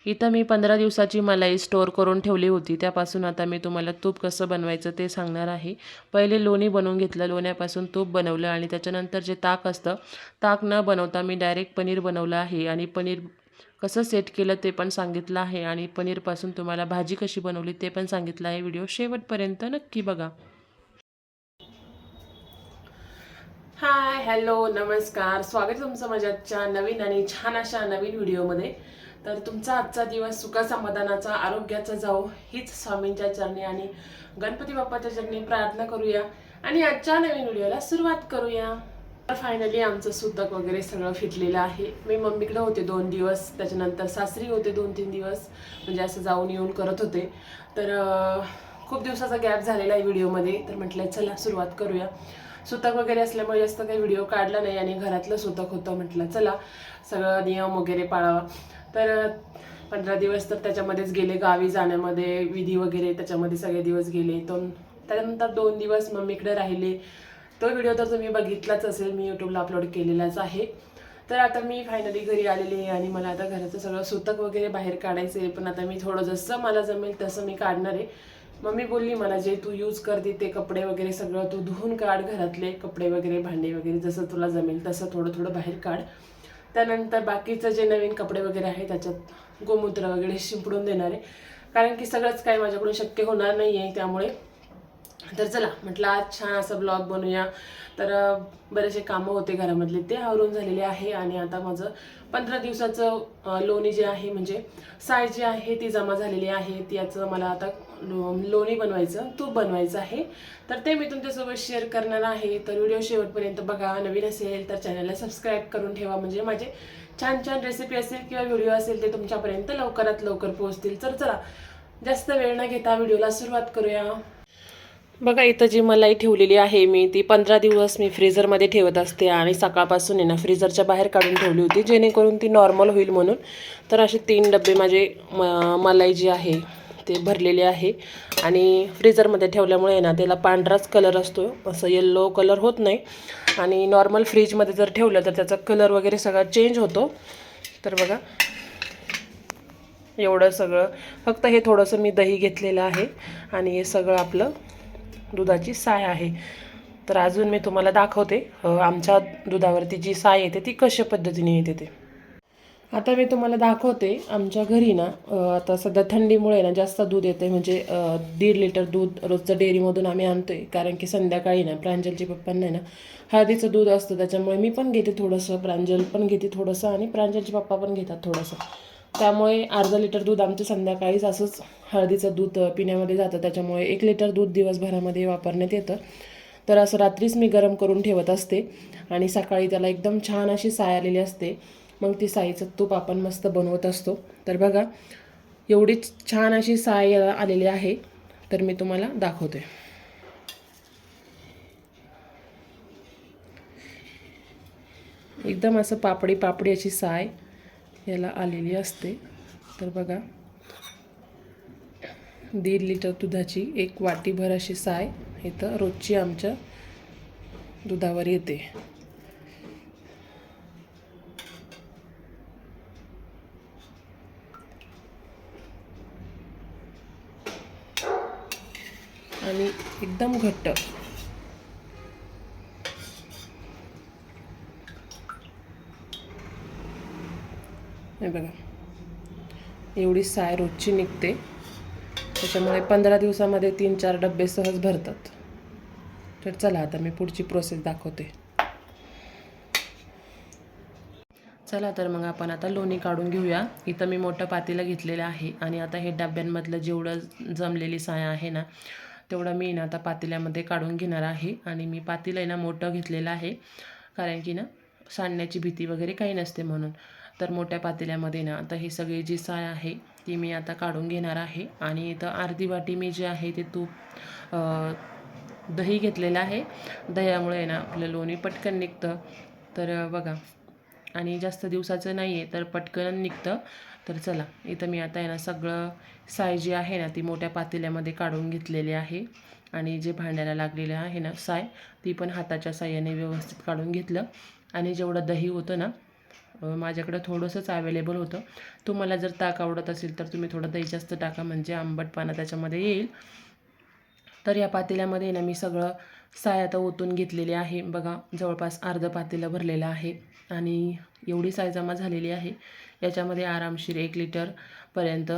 इथं मी 15 दिवसाची मलाई स्टोअर करून ठेवली होती. त्यापासून आता मी तुम्हाला तूप कसं बनवायचं ते सांगणार आहे. पहिले लोणी बनवून घेतलं, लोण्यापासून तूप बनवलं आणि त्याच्यानंतर जे ताक असतं, ताक न बनवता मी डायरेक्ट पनीर बनवलं आहे आणि पनीर कसं सेट केलं ते पण सांगितलं आहे आणि पनीरपासून तुम्हाला भाजी कशी बनवली ते पण सांगितलं आहे. व्हिडिओ शेवटपर्यंत नक्की बघा. हाय, हॅलो, नमस्कार. स्वागत आहे तुमचं माझ्या नवीन आणि छान अशा नवीन व्हिडिओमध्ये. तर तुमचा आजचा दिवस सुखा समाधानाचा, आरोग्याचा जाओ हीच स्वामींच्या चरणी आणि गणपती बाप्पाच्या चरणी प्रार्थना करूया आणि आजच्या नवीन व्हिडिओला सुरुवात करूया. तर फायनली आमचं सुतक वगैरे सगळं फिटलेलं आहे. मी मम्मीकडे होते 2 दिवस, त्याच्यानंतर सासरी होते 2-3 दिवस, म्हणजे असं जाऊन येऊन करत होते. तर खूप दिवसाचा गॅप झालेला आहे व्हिडिओमध्ये. तर म्हटलं चला सुरुवात करूया. सुतक वगैरे असल्यामुळे जास्त काही व्हिडिओ काढला नाही आणि घरातलं सुतक होतं. म्हटलं चला सगळं नियम वगैरे पाळावा. तर 15 दिवस तर त्याच्यामध्येच गेले, गावी जाण्यामध्ये, विधी वगैरे त्याच्यामध्ये सगळे दिवस गेले. त्यानंतर 2 दिवस मम्मीकडे राहिले. तो व्हिडिओ तर तुम्ही बघितलाच असेल, मी यूट्यूबला अपलोड केलेलाच आहे. तर आता मी फायनली घरी आलेली आहे आणि मला आता घराचं सगळं सुतक वगैरे बाहेर काढायचं आहे. पण आता मी थोडं जसं मला जमेल तसं मी काढणार आहे. मम्मी बोलली मला जे तू यूज करते ते कपडे वगैरे सगळं तू धुवून काढ, घरातले कपडे वगैरे, भांडे वगैरे, जसं तुला जमेल तसं थोडं थोडं बाहेर काढ. त्यानंतर बाकीचं जे नवीन कपडे वगैरे आहे त्याच्यात गोमूत्र वगैरे शिंपडून देणार आहे, कारण की सगळंच काही माझ्याकडून शक्य होणार नाही आहे. त्यामुळे तर चला म्हटलं आज छान असं ब्लॉग बनवूया. तर बरेचसे कामं होते घरामधले ते आवरून झालेले आहे आणि आता माझं 15 दिवसाचं लोणी जे आहे, म्हणजे साय जी आहे ती जमा झालेली आहे. याचं मला आता लोणी बनवायचं, तूप बनवायचं आहे. तर ते मी तुमच्यासोबत शेअर करणार आहे. तर व्हिडिओ शेवटपर्यंत बघा. नवीन असेल तर चॅनलला सबस्क्राईब करून ठेवा, म्हणजे माझे छान छान रेसिपी असेल किंवा व्हिडिओ असेल ते तुमच्यापर्यंत लवकरात लवकर पोहोचतील. तर चला जास्त वेळ न घेता व्हिडिओला सुरुवात करूया. बघा इथं जी मलाई ठेवलेली आहे मी, ती 15 दिवस मी फ्रीझरमध्ये ठेवत असते आणि सकाळपासून आहे ना फ्रीझरच्या बाहेर काढून ठेवली होती, जेणेकरून ती नॉर्मल होईल म्हणून. तर असे 3 डबे माझे मलाई जी आहे ते भरलेले आहे आणि फ्रीझरमध्ये ठेवल्यामुळे ना त्याला पांढराच कलर असतो, असं येल्लो कलर होत नाही. आणि नॉर्मल फ्रीजमध्ये जर ठेवलं तर त्याचा कलर वगैरे सगळा चेंज होतो. तर बघा एवढं सगळं, फक्त हे थोडंसं मी दही घेतलेलं आहे आणि हे सगळं आपलं दुधाची साय आहे. तर अजून मी तुम्हाला दाखवते आमच्या दुधावरती जी साय येते ती कशा पद्धतीने येते ते. आता मी तुम्हाला दाखवते आमच्या घरी ना आता सध्या थंडीमुळे ना जास्त दूध येते, म्हणजे 1.5 लिटर दूध रोजचं डेअरीमधून आम्ही आणतोय. कारण की संध्याकाळी ना प्रांजलची पप्पांना ना हळदीचं दूध असतं, त्याच्यामुळे मी पण घेते थोडंसं, प्रांजल पण घेते थोडंसं आणि प्रांजलचे पप्पा पण घेतात थोडंसं. त्यामुळे अर्धा लिटर दूध आमचं संध्याकाळीच असंच हळदीचं दूध पिण्यामध्ये जातं. त्याच्यामुळे 1 लिटर दूध दिवसभरामध्ये वापरण्यात येतं. तर असं रात्रीच मी गरम करून ठेवत असते आणि सकाळी त्याला एकदम छान अशी साय आलेली असते. मग ती साईचं तूप आपण मस्त बनवत असतो. तर बघा एवढीच छान अशी साय आलेली आहे. तर मी तुम्हाला दाखवते. एकदम असं पापडी पापडी अशी साय याला आलेली असते. तर बघा 1.5 लिटर दुधाची 1 वाटीभर अशी साय इथं रोजची आमच्या दुधावर येते. आणि एकदम घट्ट. हे बघा एवढी साय रोजची निघते. त्याच्यामुळे 15 दिवसामध्ये 3-4 डबे सहज भरतात. तर चला आता मी पुढची प्रोसेस दाखवते. चला तर मग आपण आता लोणी काढून घेऊया. इथं मी मोठं पातेलं घेतलेलं आहे आणि आता हे डब्यांमधलं जेवढं जमलेली साय आहे ना तेवढं मी ना आता पातेल्यामध्ये काढून घेणार आहे. आणि मी पातेलं आहे ना मोठं घेतलेलं आहे, कारण की ना सांडण्याची भीती वगैरे काही नसते म्हणून. तर मोठ्या पातेल्यामध्ये ना आता ही सगळी जी साय आहे ती मी आता काढून घेणार आहे. आणि इथं अर्धी वाटी मी जे आहे ते तूप दही घेतलेलं आहे. दह्यामुळे ना आपलं लोणी पटकन निघतं. तर बघा, आणि जास्त दिवसाचं नाही आहे तर पटकन निघतं. तर चला इथं मी आता आहे ना सगळं साय जी आहे ना ती मोठ्या पातेल्यामध्ये काढून घेतलेली आहे. आणि जे भांड्याला लागलेलं आहे ना साय ती पण हाताच्या साह्याने व्यवस्थित काढून घेतलं. आणि जेवढं दही होतं ना माझ्याकडं थोडंसंच अवेलेबल होतं. तुम्हाला जर ताक आवडत असेल तर तुम्ही थोडं दही जास्त टाका, म्हणजे आंबटपणा त्याच्यामध्ये येईल. तर या पातेल्यामध्ये ना मी सगळं साय आता ओतून घेतलेली आहे. बघा जवळपास अर्धं पातेलं भरलेलं आहे आणि एवढी साय जमा झालेली आहे. याच्यामध्ये आरामशीर 1 लिटरपर्यंत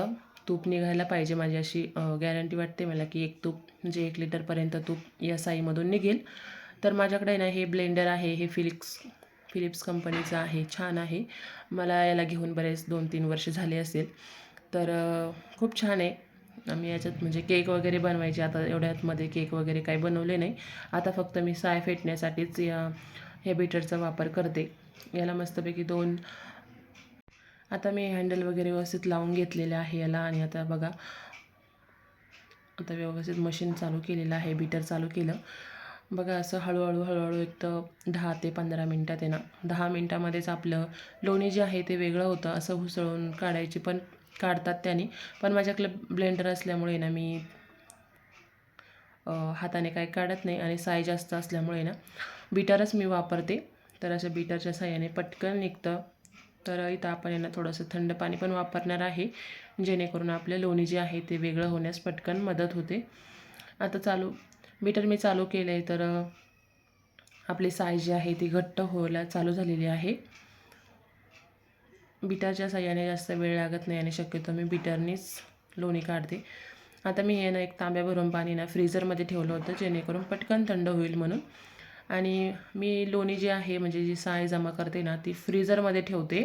तूप निघायला पाहिजे. माझी अशी गॅरंटी वाटते मला की एक तूप म्हणजे 1 लिटरपर्यंत तूप या साईमधून निघेल. तर माझ्याकडे ना हे ब्लेंडर आहे, हे फिलिप्स कंपनीचं आहे, छान आहे. मला याला घेऊन बरेच 2-3 वर्ष झाले असेल. तर खूप छान आहे. आम्ही याच्यात म्हणजे केक वगैरे बनवायचे, आता एवढ्यातमध्ये केक वगैरे काही बनवले नाही. आता फक्त मी साय फेटण्यासाठीच ह्या बीटरचा वापर करते. याला मस्तपैकी आता मी हँडल वगैरे व्यवस्थित लावून घेतलेलं आहे याला. आणि आता बघा आता व्यवस्थित मशीन चालू केलेलं आहे, बीटर चालू केलं. बघा असं हळूहळू एक तर 10 ते 15 मिनटात आहे ना, 10 मिनटामध्येच आपलं लोणी जे आहे ते वेगळं होतं. असं हुसळून काढायची पण काढतात त्याने, पण माझ्याकडे ब्लेंडर असल्यामुळे ना मी हाताने काही काढत नाही. आणि साय जास्त असल्यामुळे ना बीटरच मी वापरते. तर अशा बीटरच्या साह्याने पटकन निघतं. तर इथं आपण यांना थोडंसं थंड पाणी पण वापरणार आहे, जेणेकरून आपलं लोणी जे आहे ते वेगळं होण्यास पटकन मदत होते. आता बीटर मी चालू केलं आहे. तर आपली साय जी आहे ती घट्ट व्हायला चालू झालेली आहे. बीटरच्या साह्याने जास्त वेळ लागत नाही आणि शक्यतो मी बीटरनीच लोणी काढते. आता मी हे ना एक तांब्या भरून पाणी ना फ्रीझरमध्ये ठेवलं होतं, जेणेकरून पटकन थंड होईल म्हणून. आणि मी लोणी जी आहे म्हणजे जी साय जमा करते ना ती फ्रीझरमध्ये ठेवते.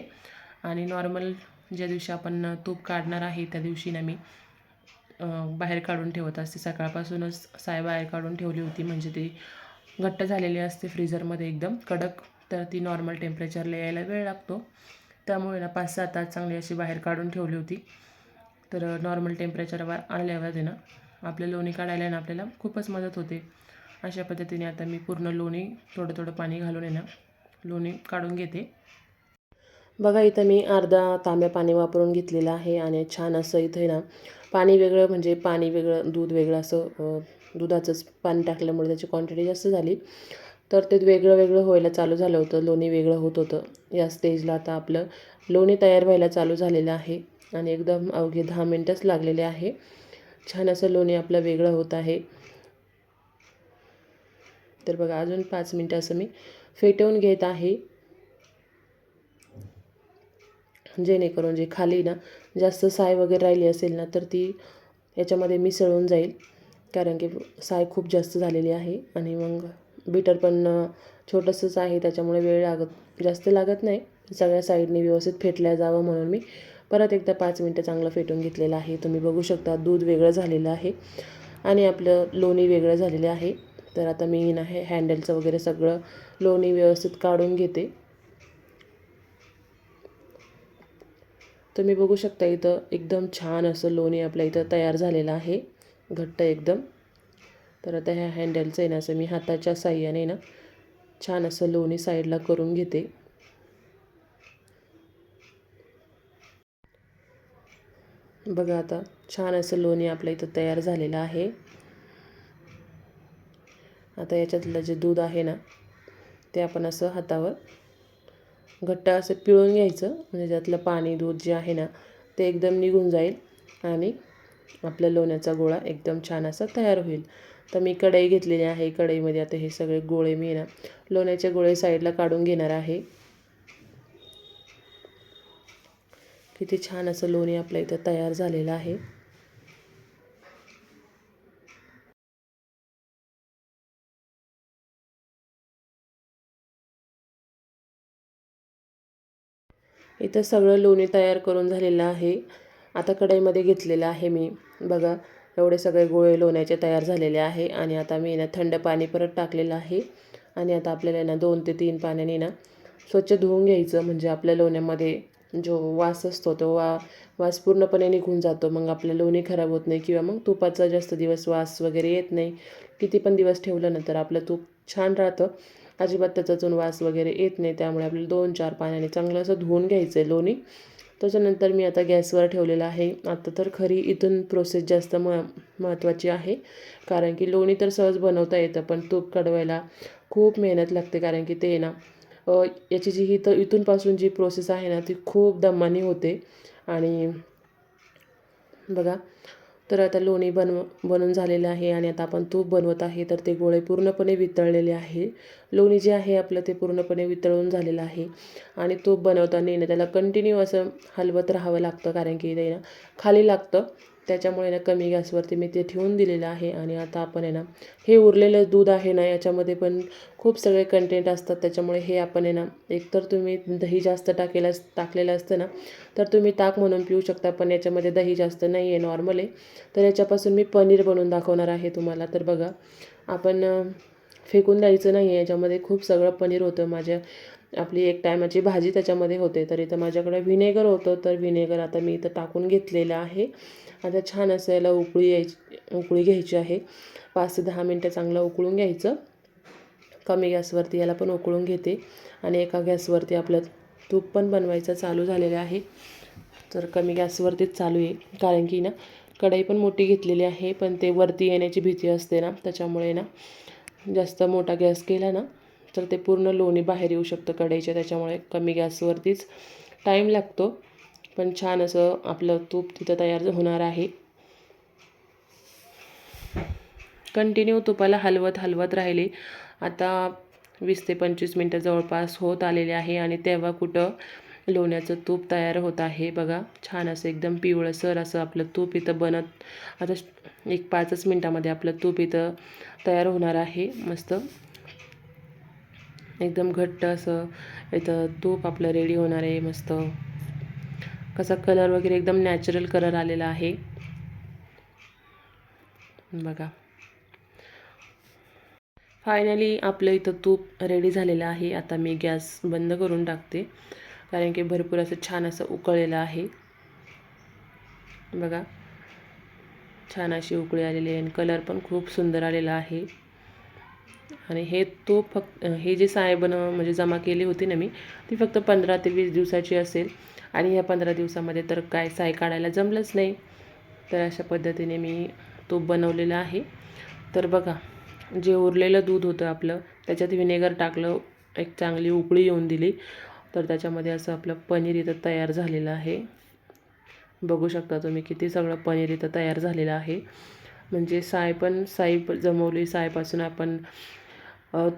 आणि नॉर्मल ज्या दिवशी आपण तूप काढणार आहे त्या दिवशी ना मी बाहेर काढून ठेवत असते. सकाळपासूनच साय बाहेर काढून ठेवली होती, म्हणजे ती घट्ट झालेली असते फ्रीझरमध्ये एकदम कडक. तर ती नॉर्मल टेम्परेचरला यायला वेळ लागतो, त्यामुळे ना 5-6 तास चांगली अशी बाहेर काढून ठेवली होती. तर नॉर्मल टेम्परेचरवर आल्यावर आहे ना आपलं लोणी काढायला ना आपल्याला खूपच मदत होते. अशा पद्धतीने आता मी पूर्ण लोणी थोडं पाणी घालून आहे ना लोणी काढून घेते. बघा इथं मी अर्धा तांब्या पाणी वापरून घेतलेलं आहे. आणि छान असं इथं ना पाणी वेगळं म्हणजे पाणी वेगळं दूध वेगळं असं दुधाचंच पाणी टाकल्यामुळे त्याची क्वांटिटी जास्त झाली. तर ते वेगळं व्हायला चालू झालं होतं, लोणी वेगळं होत होतं. या स्टेजला आता आपलं लोणी तयार व्हायला चालू झालेलं आहे. आणि एकदम अवघे 10 मिनटंच लागलेले आहे. छान असं लोणी आपलं वेगळं होत आहे. तर बघा अजून 5 मिनटं असं मी फेटवून घेत आहे, जेणेकरून जे खाली ना जास्त साय वगैरे राहिली असेल ना तर ती याच्यामध्ये मिसळून जाईल. कारण की साय खूप जास्त झालेली आहे. आणि मग बीटर पण छोटंसंच आहे, त्याच्यामुळे जास्त लागत नाही. सगळ्या साईडने व्यवस्थित फेटल्या जावं म्हणून मी परत एकदा 5 मिनटं चांगलं फेटून घेतलेलं आहे. तुम्ही बघू शकता दूध वेगळं झालेलं आहे आणि आपलं लोणी वेगळं झालेलं आहे. तर आता मी ना हे हँडलचं वगैरे सगळं लोणी व्यवस्थित काढून घेते. तुम्ही बघू शकता इथं एकदम छान असं लोणी आपल्या इथं तयार झालेलं आहे, घट्ट एकदम. तर आता ह्या हँडलचं आहे ना असं मी हाताच्या साह्याने ना छान असं लोणी साईडला करून घेते. बघा आता छान असं लोणी आपल्या इथं तयार झालेलं आहे. आता याच्यातलं जे दूध आहे ना ते आपण असं हातावर घट्ट असं पिळून घ्यायचं, म्हणजे त्यातलं पाणी दूध जे आहे ना ते एकदम निघून जाईल आणि आपल्या लोण्याचा गोळा एकदम छान असा तयार होईल. तर मी कढई घेतलेली आहे. कढईमध्ये आता हे सगळे गोळे मी ना लोण्याचे गोळे साईडला काढून घेणार आहे. किती छान असं लोणी आपल्या इथं तयार झालेलं आहे. इथं सगळं लोणी तयार करून झालेलं आहे. आता कढईमध्ये घेतलेलं आहे मी. बघा एवढे सगळे गोळे लोण्याचे तयार झालेले आहे. आणि आता मी ना थंड पाणी परत टाकलेलं आहे. आणि आता आपल्याला ना 2 ते 3 पाण्याने ना स्वच्छ धुवून घ्यायचं, म्हणजे आपल्या लोण्यामध्ये जो वास असतो तो वास पूर्णपणे निघून जातो. मग आपलं लोणी खराब होत नाही किंवा मग तुपाचा जास्त दिवस वास वगैरे येत नाही. किती पण दिवस ठेवलं ना तर आपलं तूप छान राहतं, अजिबात त्याच्यातून वास वगैरे येत नाही. त्यामुळे आपल्याला 2-4 पाण्याने चांगलं असं धुवून घ्यायचं आहे लोणी. त्याच्यानंतर मी आता गॅसवर ठेवलेलं आहे. आता तर खरी इथून प्रोसेस जास्त महत्त्वाची आहे, कारण की लोणी तर सहज बनवता येतं, पण तूप कढवायला खूप मेहनत लागते. कारण की ते ना याची जी इथूनपासून जी प्रोसेस आहे ना ती खूप दमाने होते. आणि बघा, तर आता लोणी बनवून झालेलं आहे आणि आता आपण तूप बनवत आहे. तर ते गोळे पूर्णपणे वितळलेले आहे. लोणी जे आहे आपलं ते पूर्णपणे वितळून झालेलं आहे. आणि तूप बनवताना ना त्याला कंटिन्यू असं हलवत राहावं लागतं, कारण की ते ना खाली लागतं. त्याच्यामुळे ना कमी गॅसवरती मी ते ठेवून दिलेलं आहे. आणि आता आपण आहे ना हे उरलेलं दूध आहे ना, याच्यामध्ये पण खूप सगळे कंटेंट असतात. त्याच्यामुळे हे आपण आहे ना, एकतर तुम्ही दही जास्त टाकलेलं असतं ना, तर तुम्ही ताक म्हणून पिऊ शकता. पण याच्यामध्ये दही जास्त नाही आहे, नॉर्मल आहे. तर याच्यापासून मी पनीर बनवून दाखवणार आहे तुम्हाला. तर बघा, आपण फेकून द्यायचं नाही आहे. याच्यामध्ये खूप सगळं पनीर होतं. आपली एक टायमाची भाजी त्याच्यामध्ये होते. तर इथं माझ्याकडे व्हिनेगर होतं, तर व्हिनेगर आता मी इथं टाकून घेतलेलं आहे. आता छान असं याला उकळी घ्यायची आहे. 5 ते 10 मिनटं चांगलं उकळून घ्यायचं. कमी गॅसवरती याला पण उकळून घेते. आणि एका गॅसवरती आपलं तूप पण बनवायचं चालू झालेलं आहे. तर कमी गॅसवरतीच चालू आहे, कारण की ना कढई पण मोठी घेतलेली आहे. पण ते वरती येण्याची भीती असते ना, त्याच्यामुळे ना जास्त मोठा गॅस केला ना तर ते पूर्ण लोणी बाहेर येऊ शकतं कढईच्या. त्याच्यामुळे कमी गॅसवरतीच टाईम लागतो. पण छान असं आपलं तूप तिथं तयार होणार आहे. कंटिन्यू तुपाला हलवत राहिले. आता 20 ते 25 मिनटं जवळपास होत आलेले आहे. आणि तेव्हा कुठं लोण्याचं तूप तयार होत आहे. बघा, छान असं एकदम पिवळसर असं आपलं तूप इथं बनत. आता 5 मिनटामध्ये आपलं तूप इथं तयार होणार आहे. मस्त एकदम घट्ट असं इथं तूप आपलं रेडी होणार आहे. मस्त कसा कलर वगैरे एकदम नॅचरल कलर आलेला आहे. बघा, फायनली आपलं इथं तूप रेडी झालेलं आहे. आता मी गॅस बंद करून टाकते, कारण की भरपूर असं छान असं उकळलेलं आहे. बघा, छान अशी उकळी आलेली आहे आणि कलर पण खूप सुंदर आलेला आहे. आणि हे तूप हे जे साय म्हणजे जमा केली होती ना मी, ती फक्त 15 ते 20 दिवसाची असेल. आणि ह्या 15 दिवसामध्ये तर काय साय काढायला जमलंच नाही. तर अशा पद्धतीने मी तूप बनवलेलं आहे. तर बघा, जे उरलेलं दूध होतं आपलं, त्याच्यात व्हिनेगर टाकलं, एक चांगली उकळी येऊन दिली. तर त्याच्यामध्ये असं आपलं पनीर इथं तयार झालेलं आहे. बघू शकता तुम्ही किती सगळं पनीर इथं तयार झालेलं आहे. म्हणजे साय जमवली, सायपासून आपण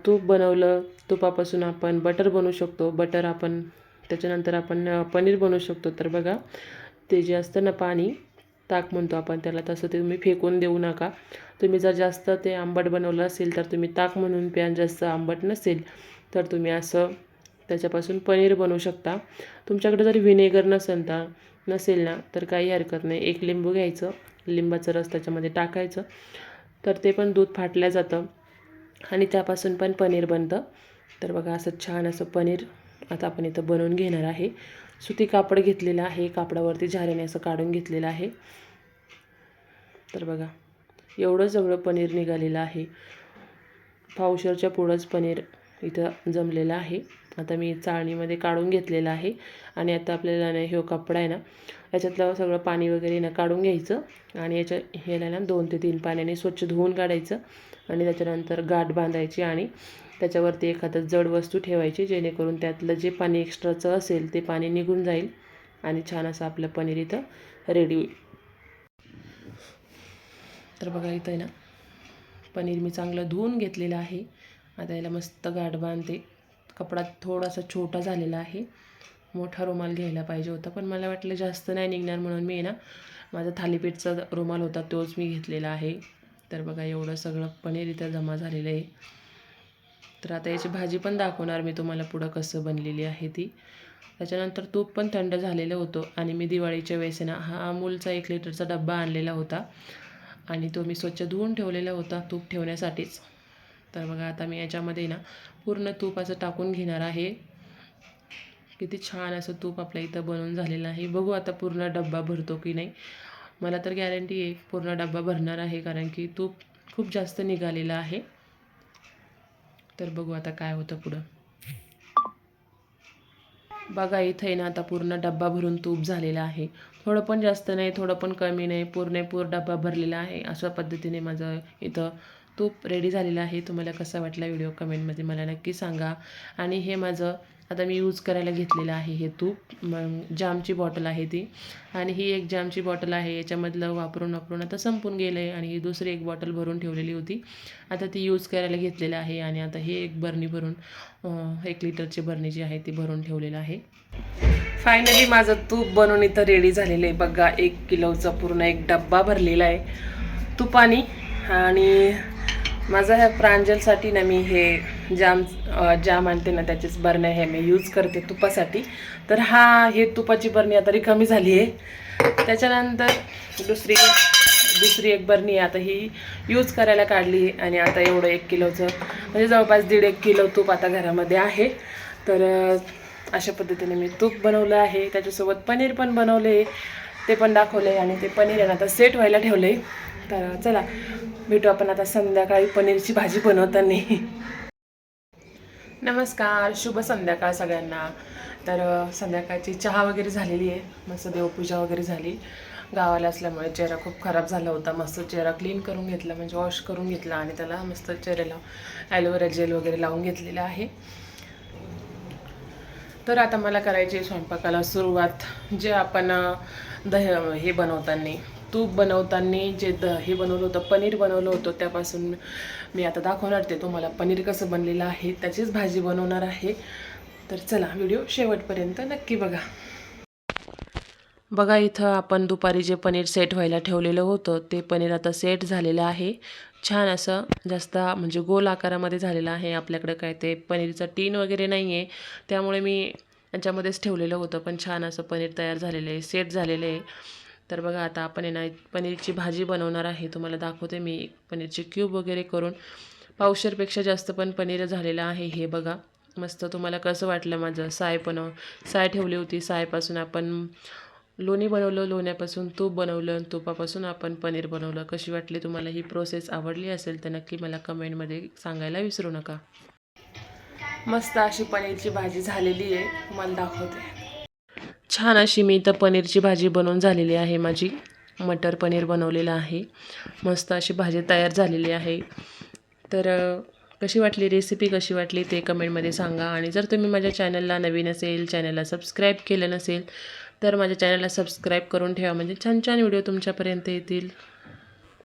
तूप बनवलं, तुपापासून आपण बटर बनवू शकतो. त्याच्यानंतर आपण पनीर बनवू शकतो. तर बघा, ते जे असतं ना पाणी, ताक म्हणतो आपण त्याला, तसं ते तुम्ही फेकून देऊ नका. तुम्ही जर जास्त ते आंबट बनवलं असेल तर तुम्ही ताक म्हणून प्या. जास्त आंबट नसेल तर तुम्ही असं त्याच्यापासून पनीर बनवू शकता. तुमच्याकडे जर व्हिनेगर नसेल ना तर काही हरकत नाही. 1 लिंबू घ्यायचं, लिंबाचं रस त्याच्यामध्ये टाकायचं, तर ते पण दूध फाटलं जातं आणि त्यापासून पण पनीर बनतं. तर बघा, असं छान असं पनीर आता आपण इथं बनवून घेणार आहे. सुती कापड घेतलेलं आहे, कापडावरती झाऱ्याने असं काढून घेतलेलं आहे. तर बघा, एवढं सगळं पनीर निघालेलं आहे. पावशेरच्या पुढंच पनीर इथं जमलेलं आहे. आता मी चाळणीमध्ये काढून घेतलेलं आहे. आणि आता आपल्याला ना हे कपडा आहे ना, याच्यातलं सगळं पाणी वगैरे ना काढून घ्यायचं. आणि ह्याला ना 2 ते 3 पाण्याने स्वच्छ धुवून काढायचं. आणि त्याच्यानंतर गाठ बांधायची आणि त्याच्यावरती एखादं जड वस्तू ठेवायची, जेणेकरून त्यातलं जे पाणी एक्स्ट्राचं असेल ते पाणी निघून जाईल. आणि छान असं आपलं पनीर इथं रेडी होईल. तर बघा, इथं आहे ना पनीर मी चांगलं धुवून घेतलेलं आहे. आता याला मस्त गाठ बांधते. कपडा थोडासा छोटा झालेला आहे, मोठा रुमाल घ्यायला पाहिजे होता, पण मला वाटलं जास्त नाही निघणार म्हणून मी ना माझा थालीपीठचा रुमाल होता तोच मी घेतलेला आहे. तर बघा, एवढं सगळं पनीर इथं जमा झालेलं आहे. तर आता याची भाजी पण दाखवणार मी तुम्हाला पुढं कसं बनलेली आहे ती. त्याच्यानंतर तूप पण थंड झालेलं होतं. आणि मी दिवाळीच्या वेळेस ना हा अमूलचा 1 लिटरचा डब्बा आणलेला होता आणि तो मी स्वच्छ धुवून ठेवलेला होता तूप ठेवण्यासाठीच. तर बघा, आता मी याच्यामध्ये ना पूर्ण तूप असं टाकून घेणार आहे. किती छान असं तूप आपल्या इथं बनवून झालेलं आहे. बघू आता पूर्ण डब्बा भरतो की नाही. मला तर गॅरंटी आहे पूर्ण डब्बा भरणार आहे, कारण की तूप खूप जास्त निघालेलं आहे. तर बघू आता काय होतं पुढं. बघा, इथं आहे ना आता पूर्ण डब्बा भरून तूप झालेलं आहे. थोडं पण जास्त नाही, थोडं पण कमी नाही, पूर्ण डब्बा भरलेला आहे. अशा पद्धतीने माझं इथं तूप रेडी झालेलं आहे. तुम्हाला कसा वाटला व्हिडिओ कमेंटमध्ये मला नक्की सांगा. आणि हे माझं आता मी यूज करायला घेतलेलं आहे हे तूप. मग जामची बॉटल आहे ती, आणि ही एक जामची बॉटल आहे. याच्यामधलं वापरून वापरून आता संपून गेलं आहे, आणि ही दुसरी एक बॉटल भरून ठेवलेली होती. आता ती यूज करायला घेतलेलं आहे. आणि आता हे एक बरणी भरून 1 लिटरची बरणी जी आहे ती भरून ठेवलेलं आहे. फायनली माझं तूप बनवून इथं रेडी झालेलं आहे बघा. 1 किलोचा पूर्ण एक डब्बा भरलेला आहे तुपानी. आणि माझं ह्या प्रांजलसाठी ना मी हे जाम आणते ना त्याचीच बरण्या हे मी यूज करते तुपासाठी. तर हे तुपाची बरणी आता रिकामी झाली आहे. त्याच्यानंतर दुसरी एक बरणी आहे आता ही यूज करायला काढली. आणि आता एवढं 1 किलोचं म्हणजे जवळपास 1.5 किलो तूप आता घरामध्ये आहे. तर अशा पद्धतीने मी तूप बनवलं आहे. त्याच्यासोबत पनीर पण बनवले, ते पण दाखवले. आणि ते पनीर आहे ना आता सेट व्हायला ठेवले. तर चला भेटू आपण आता संध्याकाळी पनीरची भाजी बनवताना. नमस्कार, शुभ संध्याकाळ सगळ्यांना. तर संध्याकाळची चहा वगैरे झालेली आहे, मस्त देवपूजा वगैरे झाली. गावाला असल्यामुळे चेहरा खूप खराब झाला होता. मस्त चेहरा क्लीन करून घेतला, म्हणजे वॉश करून घेतला. आणि त्याला मस्त चेहऱ्याला ॲलोवेरा जेल वगैरे लावून घेतलेलं आहे. तर आता मला करायची आहे स्वयंपाकाला सुरुवात. जे आपण हे बनवताना तूप बनवताना जे हे बनवलं होतं, पनीर बनवलं होतं, त्यापासून मी आता दाखवणार ते तुम्हाला पनीर कसं बनलेलं आहे. त्याचीच भाजी बनवणार आहे. तर चला व्हिडिओ शेवटपर्यंत नक्की बघा. बघा इथं आपण दुपारी जे पनीर सेट व्हायला ठेवलेलं होतं ते पनीर आता सेट झालेलं आहे. छान असं जास्त म्हणजे गोल आकारामध्ये झालेलं आहे. आपल्याकडे काय ते पनीरचं टीन वगैरे नाही आहे, त्यामुळे मी याच्यामध्येच ठेवलेलं होतं. पण छान असं पनीर तयार झालेलं आहे, सेट झालेलं आहे. तर बघा आता आपण आहे ना पनीरची भाजी बनवणार आहे. तुम्हाला दाखवते मी पनीरचे क्यूब वगैरे करून. पावशेरपेक्षा जास्त पण पनीर झालेलं आहे. हे बघा मस्त. तुम्हाला कसं वाटलं माझं साय ठेवली होती, सायपासून आपण लोणी बनवलं, लोण्यापासून तूप बनवलं, तुपापासून आपण पनीर बनवलं. कशी वाटली तुम्हाला ही प्रोसेस? आवडली असेल तर नक्की मला कमेंटमध्ये सांगायला विसरू नका. मस्त अशी पनीरची भाजी झालेली आहे, तुम्हाला दाखवते. छान अशी मी इथं पनीरची भाजी बनवून झालेली आहे माझी. मटर पनीर बनवलेलं आहे. मस्त अशी भाजी तयार झालेली आहे. तर कशी वाटली रेसिपी, कशी वाटली ते कमेंटमध्ये सांगा. आणि जर तुम्ही माझ्या चॅनलला नवीन असेल, चॅनलला सबस्क्राईब केलं नसेल तर माझ्या चॅनलला सबस्क्राईब करून ठेवा, म्हणजे छान छान व्हिडिओ तुमच्यापर्यंत येतील.